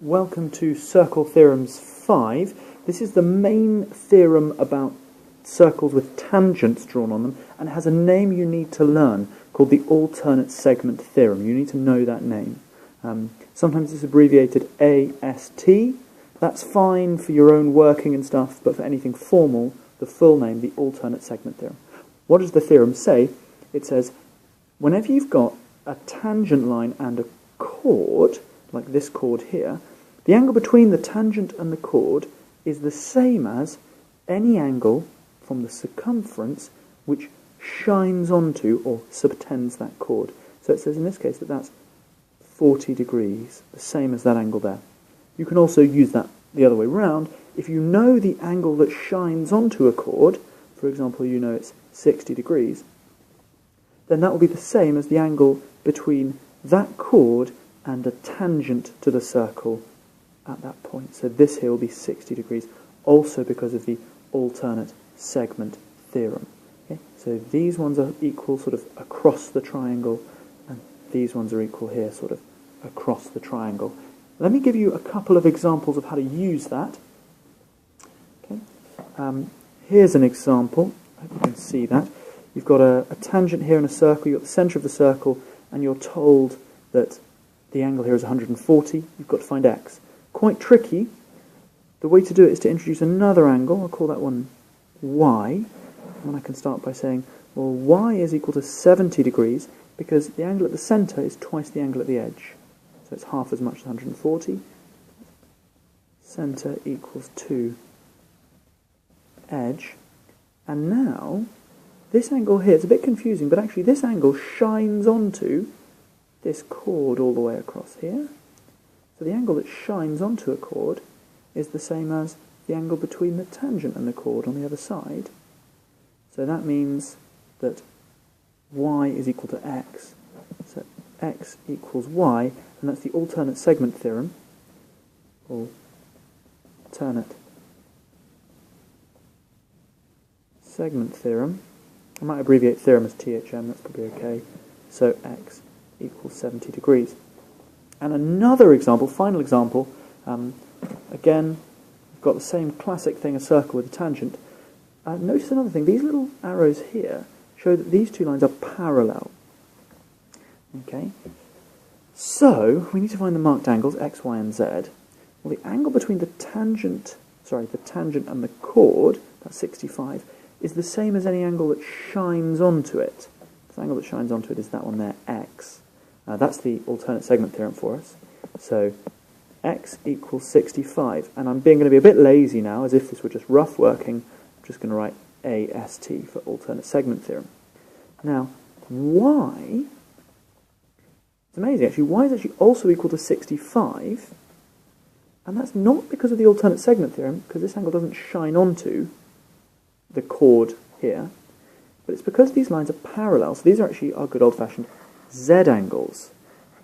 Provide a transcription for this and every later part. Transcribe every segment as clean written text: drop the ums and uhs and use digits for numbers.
Welcome to Circle Theorems 5. This is the main theorem about circles with tangents drawn on them, and it has a name you need to learn called the alternate segment theorem. You need to know that name. Sometimes it's abbreviated AST. That's fine for your own working and stuff, but for anything formal, the full name, the alternate segment theorem. What does the theorem say? It says, whenever you've got a tangent line and a chord, like this chord here, the angle between the tangent and the chord is the same as any angle from the circumference which shines onto or subtends that chord. So it says in this case that that's 40 degrees, the same as that angle there. You can also use that the other way round. If you know the angle that shines onto a chord, for example, you know it's 60 degrees, then that will be the same as the angle between that chord and a tangent to the circle at that point. So this here will be 60 degrees, also because of the alternate segment theorem. Okay? So these ones are equal sort of across the triangle, and these ones are equal here, sort of across the triangle. Let me give you a couple of examples of how to use that. Okay? Here's an example. I hope you can see that. You've got a tangent here in a circle, you've got the centre of the circle, and you're told that the angle here is 140, you've got to find x. Quite tricky. The way to do it is to introduce another angle. I'll call that one y. And I can start by saying, well, y is equal to 70 degrees because the angle at the centre is twice the angle at the edge. So it's half as much as 140. Centre equals 2 edge. And now, this angle here, it's a bit confusing, but actually this angle shines onto this chord all the way across here. So the angle that shines onto a chord is the same as the angle between the tangent and the chord on the other side. So that means that y is equal to x. So x equals y, and that's the alternate segment theorem. Alternate segment theorem. I might abbreviate theorem as THM, that's probably okay. So x equals 70 degrees. And another example, final example, again, we've got the same classic thing, a circle with a tangent. Notice another thing, these little arrows here show that these two lines are parallel. Okay, so we need to find the marked angles, x, y, and z. Well, the angle between the tangent and the chord, that's 65, is the same as any angle that shines onto it. The angle that shines onto it is that one there, x. That's the alternate segment theorem for us. So x equals 65. And I'm going to be a bit lazy now, as if this were just rough working. I'm just going to write AST for alternate segment theorem. Now, y, it's amazing actually, y is actually also equal to 65. And that's not because of the alternate segment theorem, because this angle doesn't shine onto the chord here. But it's because these lines are parallel. So these are actually our good old-fashioned z-angles.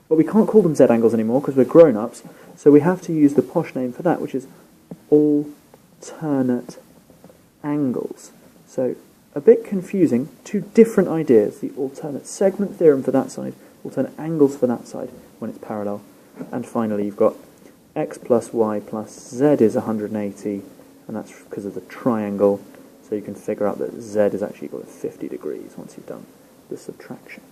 But we can't call them z-angles anymore because we're grown-ups, so we have to use the posh name for that, which is alternate angles. So, a bit confusing, two different ideas, the alternate segment theorem for that side, alternate angles for that side when it's parallel, and finally you've got x plus y plus z is 180, and that's because of the triangle, so you can figure out that z is actually equal to 50 degrees once you've done the subtraction.